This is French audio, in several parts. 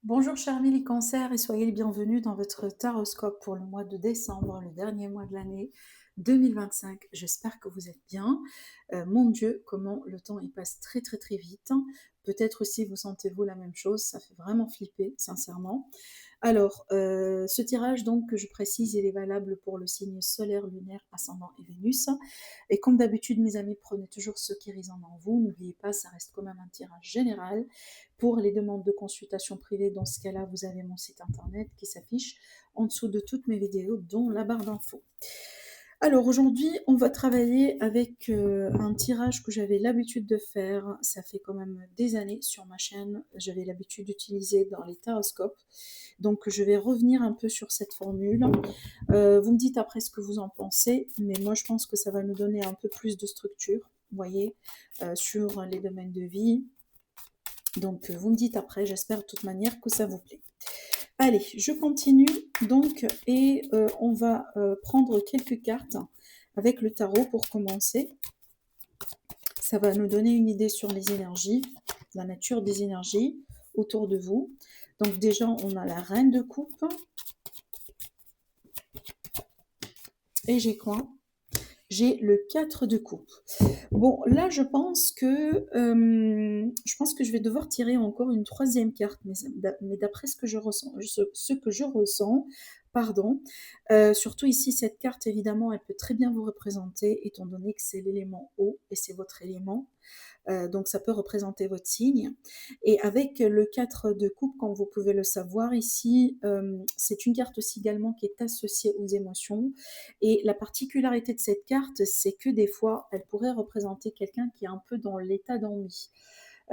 Bonjour chers amis les cancers et soyez les bienvenus dans votre taroscope pour le mois de décembre, le dernier mois de l'année 2025. J'espère que vous êtes bien. Mon Dieu, comment le temps il passe très très très vite. Peut-être aussi vous sentez-vous la même chose, ça fait vraiment flipper sincèrement. Alors, ce tirage, donc, que je précise, il est valable pour le signe solaire, lunaire, ascendant et Vénus. Et comme d'habitude, mes amis, prenez toujours ce qui résonne en vous. N'oubliez pas, ça reste quand même un tirage général. Pour les demandes de consultation privée, dans ce cas-là, vous avez mon site internet qui s'affiche en dessous de toutes mes vidéos, dont la barre d'infos. Alors aujourd'hui, on va travailler avec un tirage que j'avais l'habitude de faire. Ça fait quand même des années sur ma chaîne. J'avais l'habitude d'utiliser dans les taroscopes. Donc je vais revenir un peu sur cette formule. Vous me dites après ce que vous en pensez, mais moi je pense que ça va nous donner un peu plus de structure, vous voyez, sur les domaines de vie. Donc vous me dites après, j'espère de toute manière que ça vous plaît. Allez, je continue donc et on va prendre quelques cartes avec le tarot pour commencer. Ça va nous donner une idée sur les énergies, la nature des énergies autour de vous. Donc déjà, on a la reine de coupe. Et j'ai quoi? J'ai le 4 de coupe. Bon, là, je pense que je vais devoir tirer encore une troisième carte, mais d'après ce que je ressens, pardon. Surtout ici, cette carte, évidemment, elle peut très bien vous représenter, étant donné que c'est l'élément eau et c'est votre élément. Donc ça peut représenter votre signe. Et avec le 4 de coupe, comme vous pouvez le savoir ici, c'est une carte aussi également qui est associée aux émotions. Et la particularité de cette carte, c'est que des fois, elle pourrait représenter quelqu'un qui est un peu dans l'état d'ennui.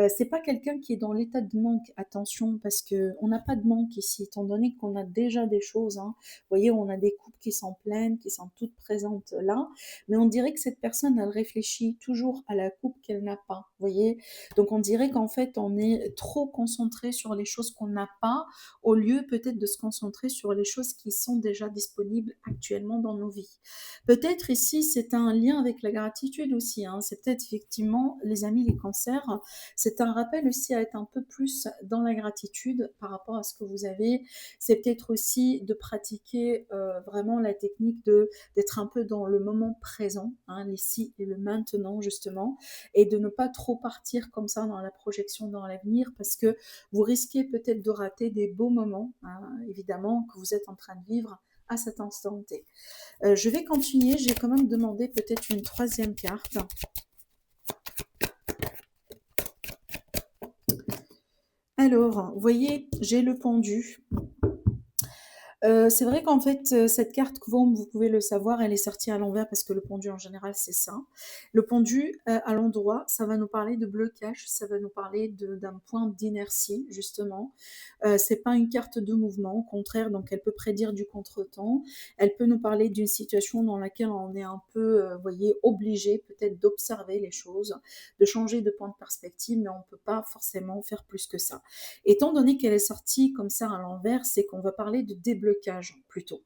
C'est pas quelqu'un qui est dans l'état de manque, attention, parce que on n'a pas de manque ici, étant donné qu'on a déjà des choses, hein. Vous voyez, on a des coupes qui sont pleines, qui sont toutes présentes là, mais on dirait que cette personne, elle réfléchit toujours à la coupe qu'elle n'a pas, vous voyez. Donc on dirait qu'en fait, on est trop concentré sur les choses qu'on n'a pas, au lieu peut-être de se concentrer sur les choses qui sont déjà disponibles actuellement dans nos vies. Peut-être ici, c'est un lien avec la gratitude aussi, hein. C'est peut-être effectivement, les amis, les cancers, c'est un rappel aussi à être un peu plus dans la gratitude par rapport à ce que vous avez. C'est peut-être aussi de pratiquer vraiment la technique d'être un peu dans le moment présent, hein, l'ici et le maintenant justement, et de ne pas trop partir comme ça dans la projection dans l'avenir, parce que vous risquez peut-être de rater des beaux moments, hein, évidemment, que vous êtes en train de vivre à cet instant T. Je vais continuer, j'ai quand même demandé peut-être une troisième carte. Alors, vous voyez, j'ai le pendu. C'est vrai qu'en fait, cette carte, comme vous pouvez le savoir, elle est sortie à l'envers parce que le pendu en général, c'est ça. Le pendu à l'endroit, ça va nous parler de blocage, ça va nous parler d'un point d'inertie, justement. C'est pas une carte de mouvement, au contraire, donc elle peut prédire du contretemps. Elle peut nous parler d'une situation dans laquelle on est un peu, vous voyez, obligé peut-être d'observer les choses, de changer de point de perspective, mais on ne peut pas forcément faire plus que ça. Étant donné qu'elle est sortie comme ça à l'envers, c'est qu'on va parler de déblocage plutôt.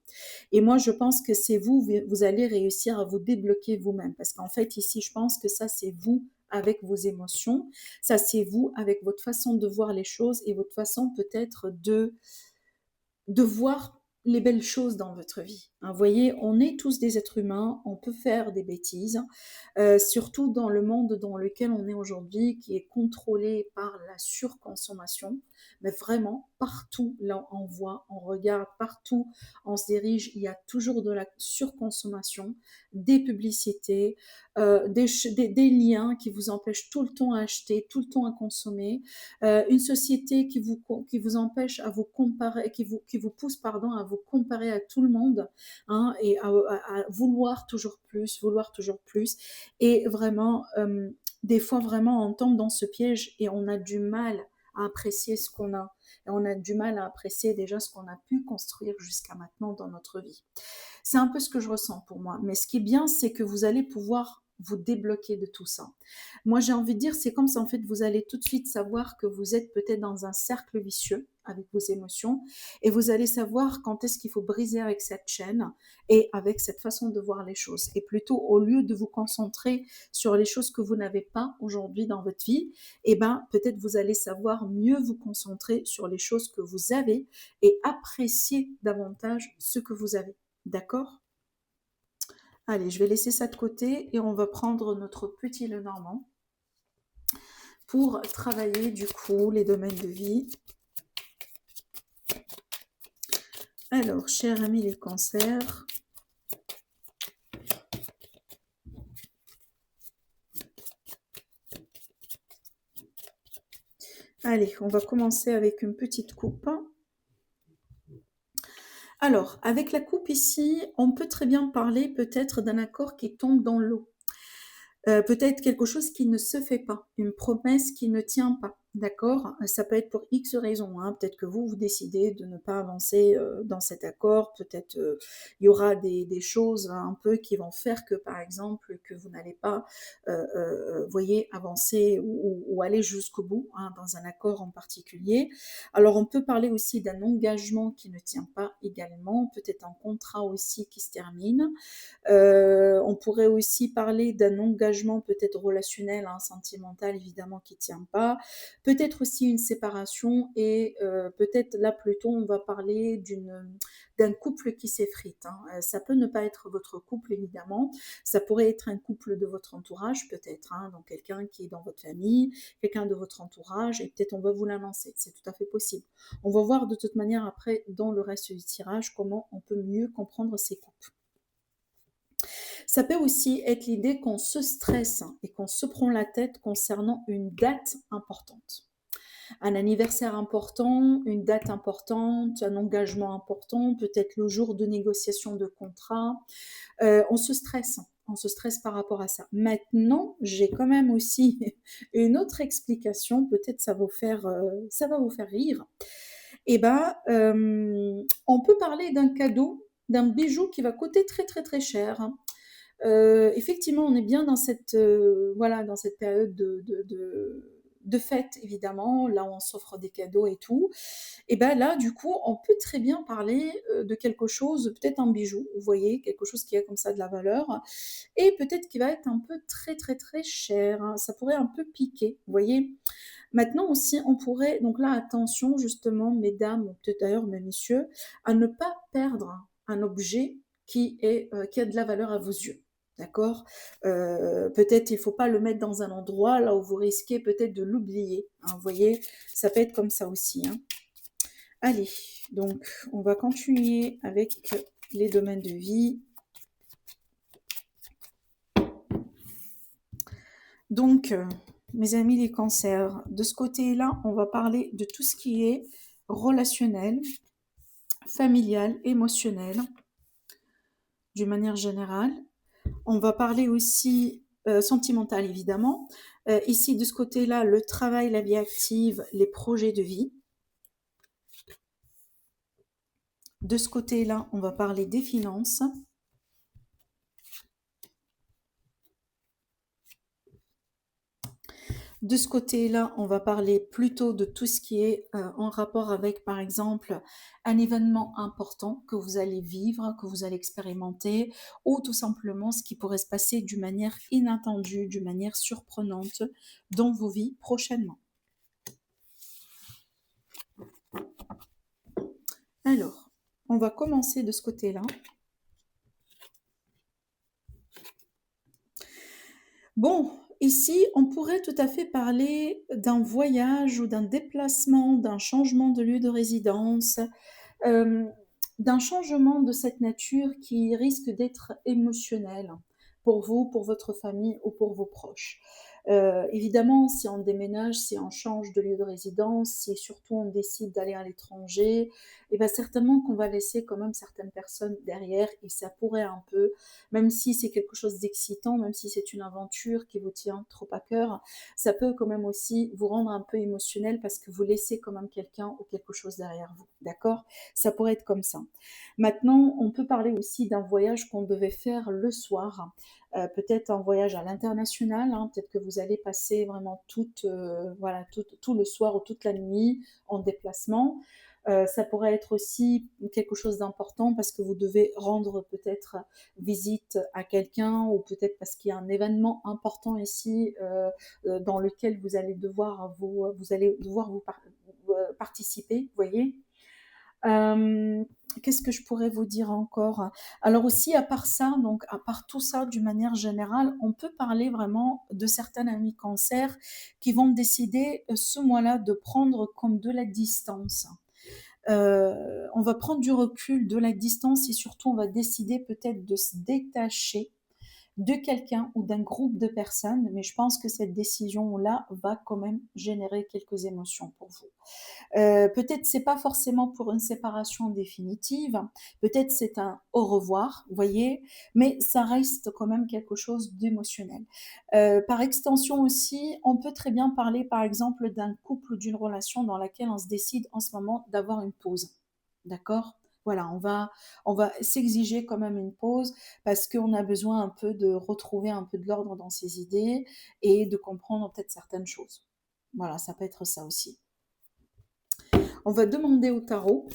Et moi, je pense que c'est vous allez réussir à vous débloquer vous-même. Parce qu'en fait, ici, je pense que ça, c'est vous avec vos émotions. Ça, c'est vous avec votre façon de voir les choses et votre façon peut-être de voir les belles choses dans votre vie. Vous voyez, on est tous des êtres humains, on peut faire des bêtises, surtout dans le monde dans lequel on est aujourd'hui, qui est contrôlé par la surconsommation. Mais vraiment, partout, là, on voit, on regarde, partout, on se dirige, il y a toujours de la surconsommation, des publicités, des liens qui vous empêchent tout le temps à acheter, tout le temps à consommer, une société qui vous empêche à vous comparer, qui vous pousse pardon, à vous comparer à tout le monde, hein, et à vouloir toujours plus, vouloir toujours plus. Et vraiment, des fois, vraiment, on tombe dans ce piège et on a du mal à apprécier ce qu'on a. Et on a du mal à apprécier déjà ce qu'on a pu construire jusqu'à maintenant dans notre vie. C'est un peu ce que je ressens pour moi. Mais ce qui est bien, c'est que vous allez pouvoir vous débloquer de tout ça. Moi, j'ai envie de dire, c'est comme ça, en fait, vous allez tout de suite savoir que vous êtes peut-être dans un cercle vicieux avec vos émotions et vous allez savoir quand est-ce qu'il faut briser avec cette chaîne et avec cette façon de voir les choses. Et plutôt, au lieu de vous concentrer sur les choses que vous n'avez pas aujourd'hui dans votre vie, eh ben, peut-être vous allez savoir mieux vous concentrer sur les choses que vous avez et apprécier davantage ce que vous avez. D'accord? Allez, je vais laisser ça de côté et on va prendre notre petit Lenormand pour travailler du coup les domaines de vie. Alors, chers amis les cancers, allez, on va commencer avec une petite coupe. Alors, avec la coupe ici, on peut très bien parler peut-être d'un accord qui tombe dans l'eau. Peut-être quelque chose qui ne se fait pas, une promesse qui ne tient pas, d'accord? Ça peut être pour X raisons, hein. Peut-être que vous décidez de ne pas avancer, dans cet accord. Peut-être, il y aura des choses un peu qui vont faire que, par exemple, que vous n'allez pas, voyez, avancer ou aller jusqu'au bout, hein, dans un accord en particulier. Alors on peut parler aussi d'un engagement qui ne tient pas également, peut-être un contrat aussi qui se termine. On pourrait aussi parler d'un engagement peut-être relationnel, hein, sentimental évidemment qui ne tient pas. Peut-être aussi une séparation et peut-être là plutôt on va parler d'un couple qui s'effrite, hein. Ça peut ne pas être votre couple évidemment, ça pourrait être un couple de votre entourage peut-être, hein, donc quelqu'un qui est dans votre famille, quelqu'un de votre entourage et peut-être on va vous l'annoncer, c'est tout à fait possible. On va voir de toute manière après dans le reste du tirage comment on peut mieux comprendre ces couples. Ça peut aussi être l'idée qu'on se stresse et qu'on se prend la tête concernant une date importante. Un anniversaire important, une date importante, un engagement important, peut-être le jour de négociation de contrat. On se stresse. On se stresse par rapport à ça. Maintenant, j'ai quand même aussi une autre explication. Peut-être ça va vous faire rire. Eh ben, on peut parler d'un cadeau, d'un bijou qui va coûter très très très cher, hein. Effectivement, on est bien dans cette, voilà, dans cette période de fête, évidemment, là où on s'offre des cadeaux et tout. Et ben là, du coup, on peut très bien parler de quelque chose, peut-être un bijou, vous voyez, quelque chose qui a comme ça de la valeur, et peut-être qui va être un peu très très très cher, hein. Ça pourrait un peu piquer, vous voyez. Maintenant aussi, on pourrait, donc là, attention justement, mesdames, ou peut-être d'ailleurs mes messieurs, à ne pas perdre un objet qui a de la valeur à vos yeux. D'accord. Peut-être il ne faut pas le mettre dans un endroit là où vous risquez peut-être de l'oublier, hein, vous voyez, ça peut être comme ça aussi, hein. Allez, donc on va continuer avec les domaines de vie. Donc, mes amis les cancers, de ce côté-là, on va parler de tout ce qui est relationnel, familial, émotionnel, d'une manière générale. On va parler aussi sentimental, évidemment. Ici, de ce côté-là, le travail, la vie active, les projets de vie. De ce côté-là, on va parler des finances. De ce côté-là, on va parler plutôt de tout ce qui est en rapport avec, par exemple, un événement important que vous allez vivre, que vous allez expérimenter, ou tout simplement ce qui pourrait se passer d'une manière inattendue, d'une manière surprenante dans vos vies prochainement. Alors, on va commencer de ce côté-là. Bon, ici, on pourrait tout à fait parler d'un voyage ou d'un déplacement, d'un changement de lieu de résidence, euh, d'un changement de cette nature qui risque d'être émotionnel pour vous, pour votre famille ou pour vos proches. Évidemment, si on déménage, si on change de lieu de résidence, si surtout on décide d'aller à l'étranger, et bien certainement qu'on va laisser quand même certaines personnes derrière et ça pourrait un peu, même si c'est quelque chose d'excitant, même si c'est une aventure qui vous tient trop à cœur, ça peut quand même aussi vous rendre un peu émotionnel parce que vous laissez quand même quelqu'un ou quelque chose derrière vous, d'accord? Ça pourrait être comme ça. Maintenant, on peut parler aussi d'un voyage qu'on devait faire le soir, peut-être un voyage à l'international, hein, peut-être que vous allez passer vraiment voilà, tout le soir ou toute la nuit en déplacement. Ça pourrait être aussi quelque chose d'important parce que vous devez rendre peut-être visite à quelqu'un ou peut-être parce qu'il y a un événement important ici dans lequel vous allez devoir participer, vous voyez. Euh, Qu'est-ce que je pourrais vous dire encore? Alors aussi, à part ça, donc à part tout ça, d'une manière générale, on peut parler vraiment de certains amis cancer qui vont décider ce mois-là de prendre comme de la distance. On va prendre du recul, de la distance et surtout on va décider peut-être de se détacher de quelqu'un ou d'un groupe de personnes, mais je pense que cette décision-là va quand même générer quelques émotions pour vous. Peut-être c'est pas forcément pour une séparation définitive, peut-être c'est un au revoir, vous voyez, mais ça reste quand même quelque chose d'émotionnel. Par extension aussi, on peut très bien parler par exemple d'un couple ou d'une relation dans laquelle on se décide en ce moment d'avoir une pause. D'accord? Voilà, on va s'exiger quand même une pause parce qu'on a besoin un peu de retrouver un peu de l'ordre dans ses idées et de comprendre peut-être certaines choses. Voilà, ça peut être ça aussi. On va demander au tarot.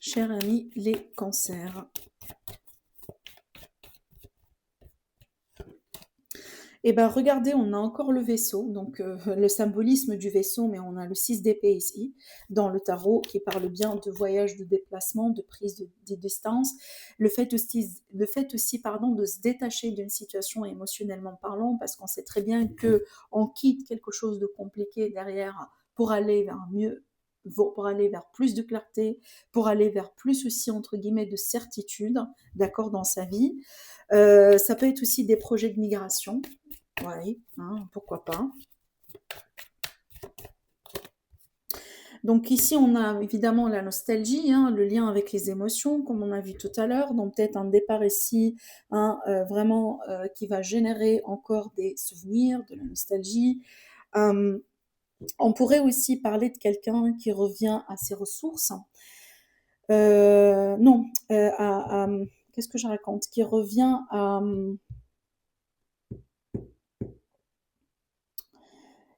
Chers amis, les cancers. Eh bien, regardez, on a encore le vaisseau, donc le symbolisme du vaisseau, mais on a le 6 d'épée ici, dans le tarot, qui parle bien de voyage, de déplacement, de prise de distance. Le fait aussi pardon, de se détacher d'une situation émotionnellement parlant, parce qu'on sait très bien qu'on quitte quelque chose de compliqué derrière pour aller vers mieux, pour aller vers plus de clarté, pour aller vers plus aussi, entre guillemets, de certitude, d'accord, dans sa vie. Ça peut être aussi des projets de migration. Oui, hein, pourquoi pas. Donc ici, on a évidemment la nostalgie, hein, le lien avec les émotions, comme on a vu tout à l'heure. Donc peut-être un départ ici, hein, vraiment qui va générer encore des souvenirs, de la nostalgie. On pourrait aussi parler de quelqu'un qui revient à ses ressources. Non, qu'est-ce que je raconte? Qui revient à...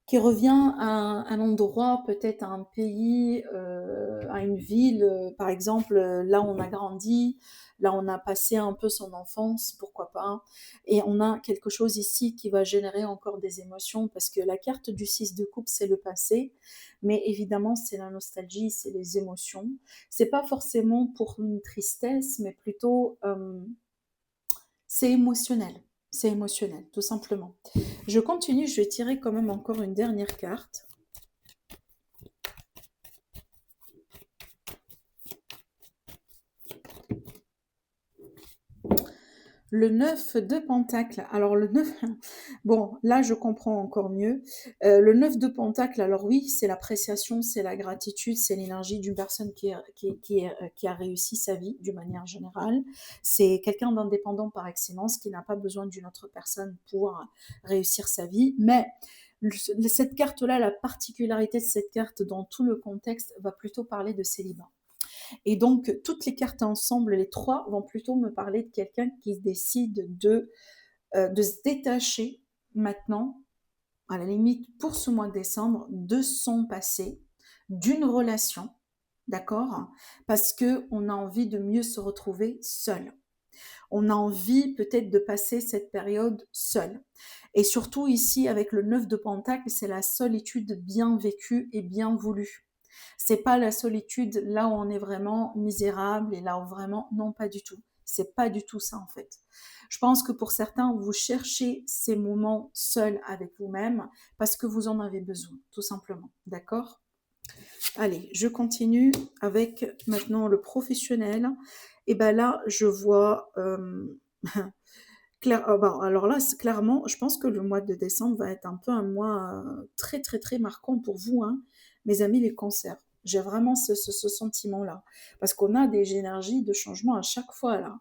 qui revient à un endroit, peut-être à un pays, à une ville, par exemple, là où on a grandi, là où on a passé un peu son enfance, pourquoi pas. Et on a quelque chose ici qui va générer encore des émotions, parce que la carte du 6 de coupe, c'est le passé, mais évidemment, c'est la nostalgie, c'est les émotions. C'est pas forcément pour une tristesse, mais plutôt, c'est émotionnel. C'est émotionnel, tout simplement. Je continue, je vais tirer quand même encore une dernière carte. Le 9 de Pentacle. Alors le 9, bon, là je comprends encore mieux. Le 9 de Pentacle, alors oui, c'est l'appréciation, c'est la gratitude, c'est l'énergie d'une personne qui a réussi sa vie d'une manière générale. C'est quelqu'un d'indépendant par excellence qui n'a pas besoin d'une autre personne pour réussir sa vie. Mais cette carte-là, la particularité de cette carte dans tout le contexte va plutôt parler de célibat. Et donc, toutes les cartes ensemble, les trois, vont plutôt me parler de quelqu'un qui décide de se détacher maintenant, à la limite pour ce mois de décembre, de son passé, d'une relation, d'accord? Parce qu'on a envie de mieux se retrouver seul. On a envie peut-être de passer cette période seul. Et surtout ici, avec le 9 de Pentacle, c'est la solitude bien vécue et bien voulue. C'est pas la solitude là où on est vraiment misérable et là où vraiment, non, pas du tout. C'est pas du tout ça en fait. Je pense que pour certains, vous cherchez ces moments seuls avec vous-même parce que vous en avez besoin, tout simplement. D'accord? Allez, je continue avec maintenant le professionnel. Et ben là, je vois... alors là, clairement, je pense que le mois de décembre va être un peu un mois très, très, très marquant pour vous, hein, mes amis les cancers. J'ai vraiment ce sentiment-là. Parce qu'on a des énergies de changement à chaque fois là.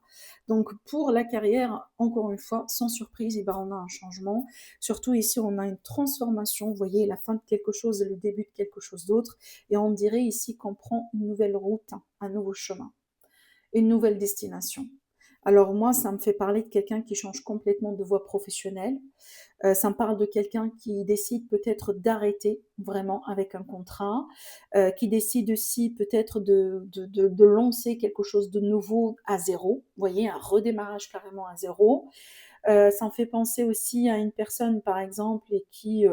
Donc pour la carrière, encore une fois, sans surprise, eh ben, on a un changement. Surtout ici, on a une transformation. Vous voyez, la fin de quelque chose et le début de quelque chose d'autre. Et on dirait ici qu'on prend une nouvelle route, un nouveau chemin, une nouvelle destination. Alors moi, ça me fait parler de quelqu'un qui change complètement de voie professionnelle. Ça me parle de quelqu'un qui décide peut-être d'arrêter vraiment avec un contrat, qui décide aussi peut-être de lancer quelque chose de nouveau à zéro. Vous voyez, un redémarrage carrément à zéro. Ça me fait penser aussi à une personne, par exemple, et qui,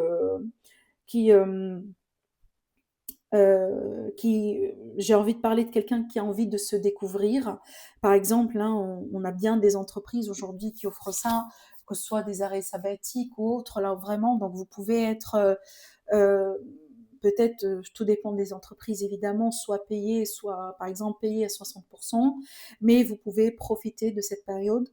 j'ai envie de parler de quelqu'un qui a envie de se découvrir. Par exemple, hein, on a bien des entreprises aujourd'hui qui offrent ça, que ce soit des arrêts sabbatiques ou autres, là vraiment. Donc vous pouvez être peut-être, tout dépend des entreprises évidemment, soit payé, soit par exemple payé à 60%, mais vous pouvez profiter de cette période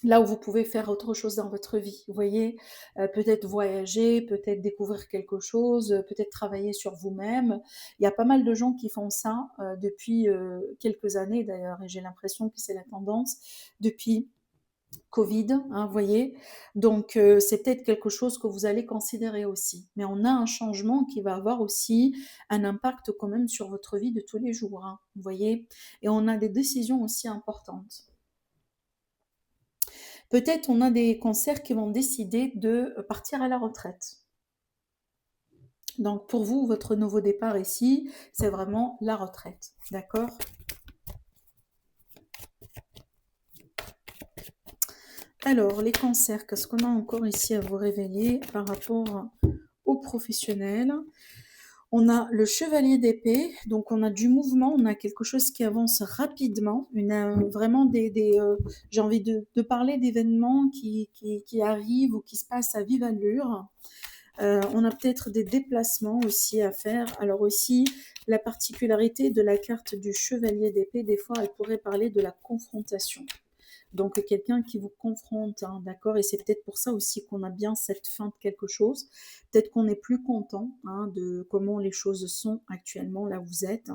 là où vous pouvez faire autre chose dans votre vie. Vous voyez, peut-être voyager, peut-être découvrir quelque chose, peut-être travailler sur vous-même. Il y a pas mal de gens qui font ça depuis quelques années d'ailleurs, et j'ai l'impression que c'est la tendance depuis Covid, hein, vous voyez. Donc c'est peut-être quelque chose que vous allez considérer aussi. Mais on a un changement qui va avoir aussi un impact quand même sur votre vie de tous les jours, hein, vous voyez. Et on a des décisions aussi importantes. Peut-être on a des cancers qui vont décider de partir à la retraite. Donc pour vous, votre nouveau départ ici, c'est vraiment la retraite. D'accord? Alors, les cancers, qu'est-ce qu'on a encore ici à vous révéler par rapport aux professionnels? On a le chevalier d'épée, donc on a du mouvement, on a quelque chose qui avance rapidement, vraiment j'ai envie de parler d'événements qui arrivent ou qui se passent à vive allure. On a peut-être des déplacements aussi à faire. Alors aussi, la particularité de la carte du chevalier d'épée, des fois, elle pourrait parler de la confrontation. Donc quelqu'un qui vous confronte, hein, d'accord? Et c'est peut-être pour ça aussi qu'on a bien cette fin de quelque chose. Peut-être qu'on est plus content, hein, de comment les choses sont actuellement là où vous êtes.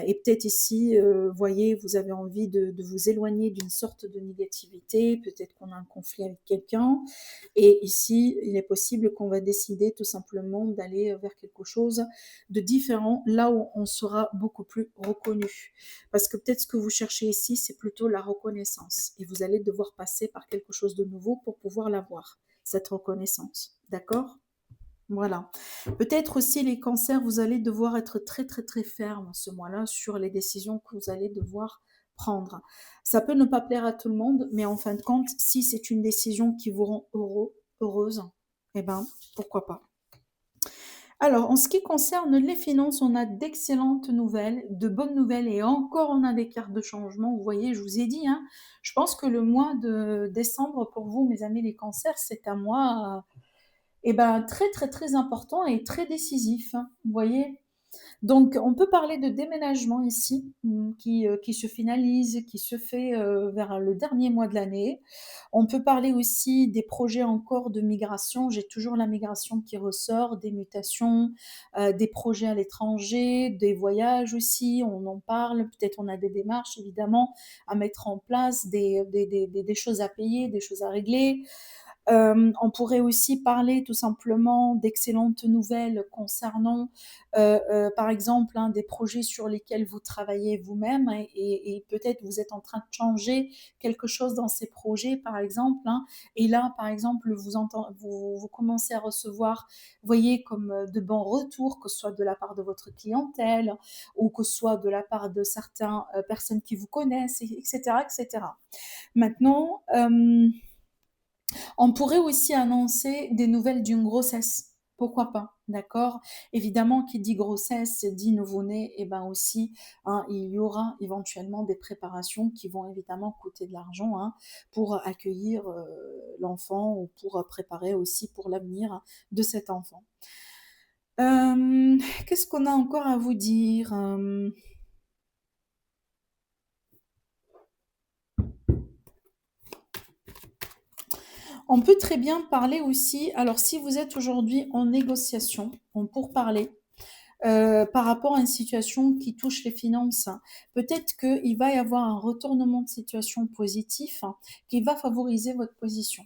Et peut-être ici, voyez, vous avez envie de vous éloigner d'une sorte de négativité. Peut-être qu'on a un conflit avec quelqu'un. Et ici, il est possible qu'on va décider tout simplement d'aller vers quelque chose de différent, là où on sera beaucoup plus reconnu. Parce que peut-être ce que vous cherchez ici, c'est plutôt la reconnaissance. Et vous allez devoir passer par quelque chose de nouveau pour pouvoir l'avoir, cette reconnaissance. D'accord? Voilà. Peut-être aussi les cancers, vous allez devoir être très très très ferme ce mois-là sur les décisions que vous allez devoir prendre. Ça peut ne pas plaire à tout le monde, mais en fin de compte, si c'est une décision qui vous rend heureuse, eh ben pourquoi pas. Alors, en ce qui concerne les finances, on a d'excellentes nouvelles, de bonnes nouvelles, et encore on a des cartes de changement. Vous voyez, je vous ai dit, hein, je pense que le mois de décembre pour vous, mes amis les cancers, c'est un mois très très très important et très décisif, hein, vous voyez. Donc, on peut parler de déménagement ici, qui se finalise, qui se fait vers le dernier mois de l'année. On peut parler aussi des projets encore de migration. J'ai toujours la migration qui ressort, des mutations, des projets à l'étranger, des voyages aussi, on en parle. Peut-être on a des démarches évidemment à mettre en place, des choses à payer, des choses à régler. On pourrait aussi parler tout simplement d'excellentes nouvelles concernant, par exemple, hein, des projets sur lesquels vous travaillez vous-même, et peut-être vous êtes en train de changer quelque chose dans ces projets, par exemple, hein, et là, par exemple, vous commencez à recevoir, vous voyez, comme de bons retours, que ce soit de la part de votre clientèle ou que ce soit de la part de certaines personnes qui vous connaissent, etc., etc. Maintenant, on pourrait aussi annoncer des nouvelles d'une grossesse. Pourquoi pas, d'accord? Évidemment, qui dit grossesse dit nouveau-né, et ben aussi, hein, il y aura éventuellement des préparations qui vont évidemment coûter de l'argent, hein, pour accueillir l'enfant ou pour préparer aussi pour l'avenir de cet enfant. Qu'est-ce qu'on a encore à vous dire? On peut très bien parler aussi, alors si vous êtes aujourd'hui en négociation, en pourparlers, par rapport à une situation qui touche les finances. Peut-être qu'il va y avoir un retournement de situation positif qui va favoriser votre position.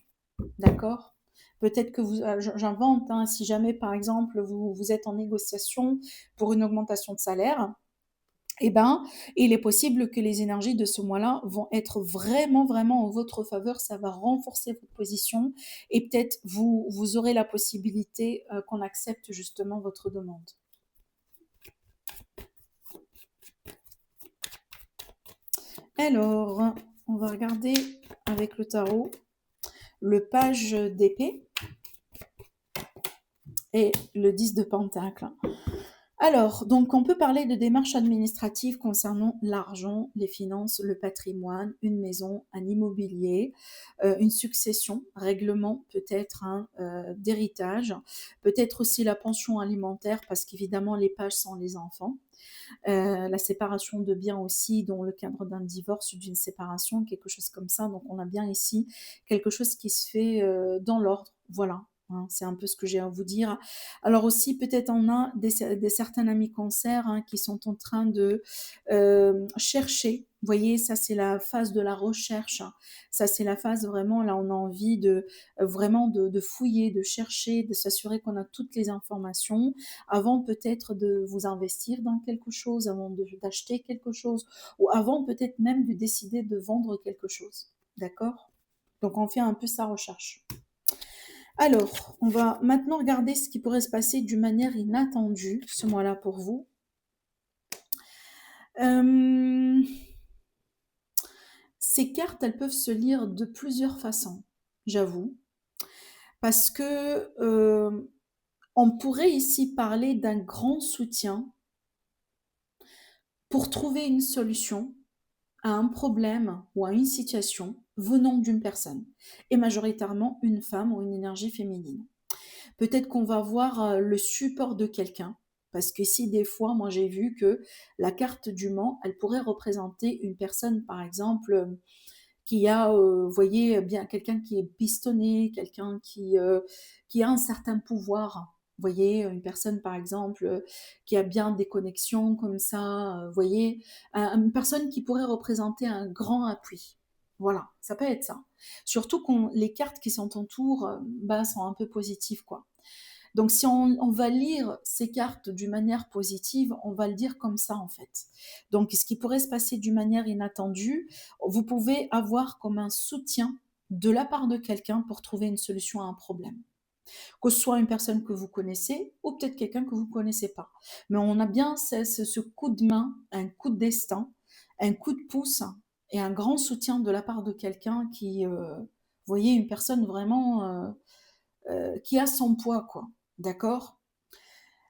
D'accord? Peut-être que vous, j'invente, hein, si jamais par exemple vous êtes en négociation pour une augmentation de salaire, eh ben, il est possible que les énergies de ce mois-là vont être vraiment, vraiment en votre faveur. Ça va renforcer votre position et peut-être vous aurez la possibilité qu'on accepte justement votre demande. Alors, on va regarder avec le tarot le page d'épée et le 10 de pentacle. Alors, donc on peut parler de démarches administratives concernant l'argent, les finances, le patrimoine, une maison, un immobilier, une succession, règlement peut-être hein, d'héritage, peut-être aussi la pension alimentaire parce qu'évidemment les pages sont les enfants, la séparation de biens aussi dans le cadre d'un divorce ou d'une séparation, quelque chose comme ça. Donc on a bien ici quelque chose qui se fait dans l'ordre, voilà. Hein, c'est un peu ce que j'ai à vous dire. Alors aussi, peut-être on a des certains amis cancer hein, qui sont en train de chercher. Vous voyez, ça c'est la phase de la recherche. Ça c'est la phase vraiment, là on a envie de vraiment de fouiller, de chercher, de s'assurer qu'on a toutes les informations avant peut-être de vous investir dans quelque chose, avant d'acheter quelque chose, ou avant peut-être même de décider de vendre quelque chose. D'accord? Donc on fait un peu sa recherche. Alors, on va maintenant regarder ce qui pourrait se passer d'une manière inattendue ce mois-là pour vous. Ces cartes, elles peuvent se lire de plusieurs façons, j'avoue, parce que on pourrait ici parler d'un grand soutien pour trouver une solution à un problème ou à une situation venant d'une personne, et majoritairement une femme ou une énergie féminine. Peut-être qu'on va voir le support de quelqu'un, parce que si des fois, moi j'ai vu que la carte du Mans, elle pourrait représenter une personne, par exemple, qui a, vous voyez, bien quelqu'un qui est pistonné, quelqu'un qui a un certain pouvoir. Vous voyez, une personne, par exemple, qui a bien des connexions comme ça, vous voyez, une personne qui pourrait représenter un grand appui. Voilà, ça peut être ça. Surtout que les cartes qui sont autour bah, sont un peu positives, quoi. Donc, si on va lire ces cartes d'une manière positive, on va le dire comme ça, en fait. Donc, ce qui pourrait se passer d'une manière inattendue, vous pouvez avoir comme un soutien de la part de quelqu'un pour trouver une solution à un problème. Que ce soit une personne que vous connaissez ou peut-être quelqu'un que vous ne connaissez pas. Mais on a bien ce coup de main, un coup de destin, un coup de pouce et un grand soutien de la part de quelqu'un qui, vous voyez, une personne vraiment qui a son poids, quoi. D'accord?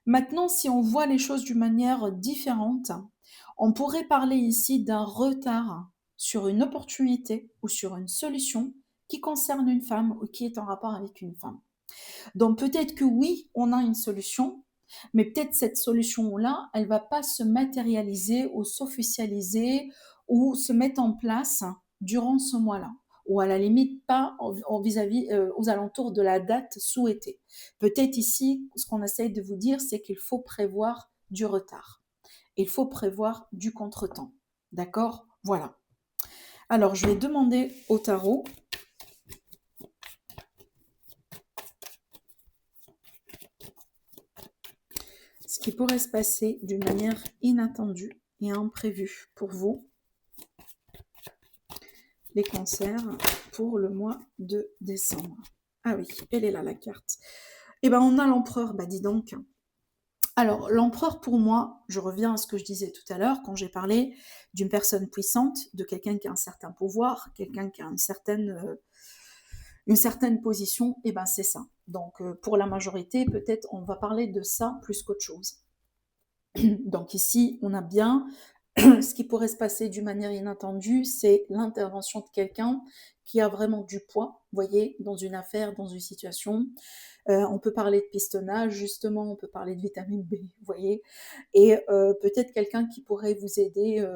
Maintenant, si on voit les choses d'une manière différente, on pourrait parler ici d'un retard sur une opportunité ou sur une solution qui concerne une femme ou qui est en rapport avec une femme. Donc peut-être que oui, on a une solution, mais peut-être cette solution-là, elle ne va pas se matérialiser ou s'officialiser ou se mettre en place durant ce mois-là, ou à la limite pas vis-à-vis aux alentours de la date souhaitée. Peut-être ici, ce qu'on essaye de vous dire, c'est qu'il faut prévoir du retard. Il faut prévoir du contretemps. D'accord? Voilà. Alors, je vais demander au tarot ce qui pourrait se passer d'une manière inattendue et imprévue pour vous, les cancers, pour le mois de décembre. Ah oui, elle est là la carte. Eh bien, on a l'empereur, bah dis donc. Alors, l'empereur pour moi, je reviens à ce que je disais tout à l'heure quand j'ai parlé d'une personne puissante, de quelqu'un qui a un certain pouvoir, quelqu'un qui a une certaine position, et ben c'est ça. Donc, pour la majorité, peut-être on va parler de ça plus qu'autre chose. Donc ici, on a bien ce qui pourrait se passer d'une manière inattendue, c'est l'intervention de quelqu'un qui a vraiment du poids, vous voyez, dans une affaire, dans une situation. On peut parler de pistonnage, justement, on peut parler de vitamine B, vous voyez, et peut-être quelqu'un qui pourrait vous aider,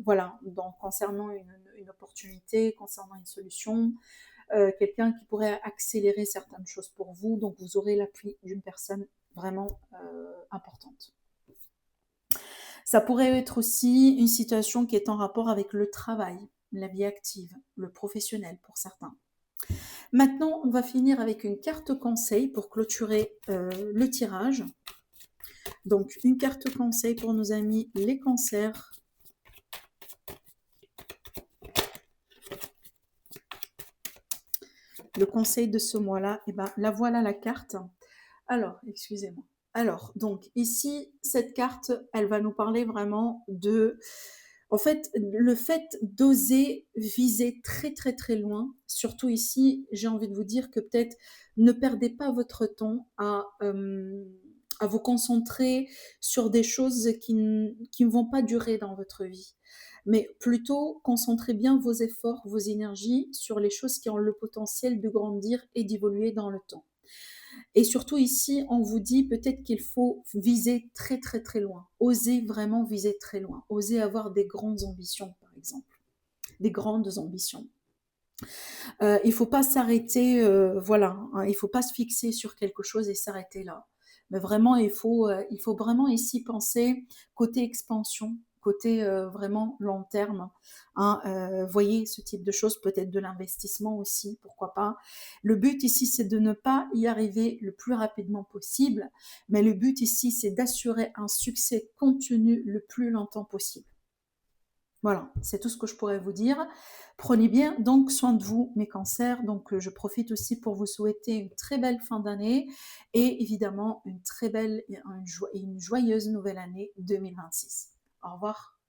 voilà, concernant une opportunité, concernant une solution, quelqu'un qui pourrait accélérer certaines choses pour vous, donc vous aurez l'appui d'une personne vraiment importante. Ça pourrait être aussi une situation qui est en rapport avec le travail, la vie active, le professionnel pour certains. Maintenant, on va finir avec une carte conseil pour clôturer le tirage. Donc, une carte conseil pour nos amis les cancers. Le conseil de ce mois-là, et ben, la voilà la carte. Alors, excusez-moi. Alors, donc ici, cette carte, elle va nous parler vraiment de, en fait, le fait d'oser viser très très très loin. Surtout ici, j'ai envie de vous dire que peut-être ne perdez pas votre temps à vous concentrer sur des choses qui ne vont pas durer dans votre vie. Mais plutôt concentrez bien vos efforts, vos énergies sur les choses qui ont le potentiel de grandir et d'évoluer dans le temps. Et surtout ici, on vous dit peut-être qu'il faut viser très très très loin, oser vraiment viser très loin, oser avoir des grandes ambitions par exemple, des grandes ambitions. Il ne faut pas s'arrêter, voilà, hein, il ne faut pas se fixer sur quelque chose et s'arrêter là. Mais vraiment, il faut vraiment ici penser côté expansion, côté vraiment long terme. Hein, voyez ce type de choses, peut-être de l'investissement aussi, pourquoi pas. Le but ici, c'est de ne pas y arriver le plus rapidement possible, mais le but ici, c'est d'assurer un succès continu le plus longtemps possible. Voilà, c'est tout ce que je pourrais vous dire. Prenez bien donc soin de vous, mes cancers. Donc, je profite aussi pour vous souhaiter une très belle fin d'année et évidemment une très belle et une joyeuse nouvelle année 2026. Au revoir.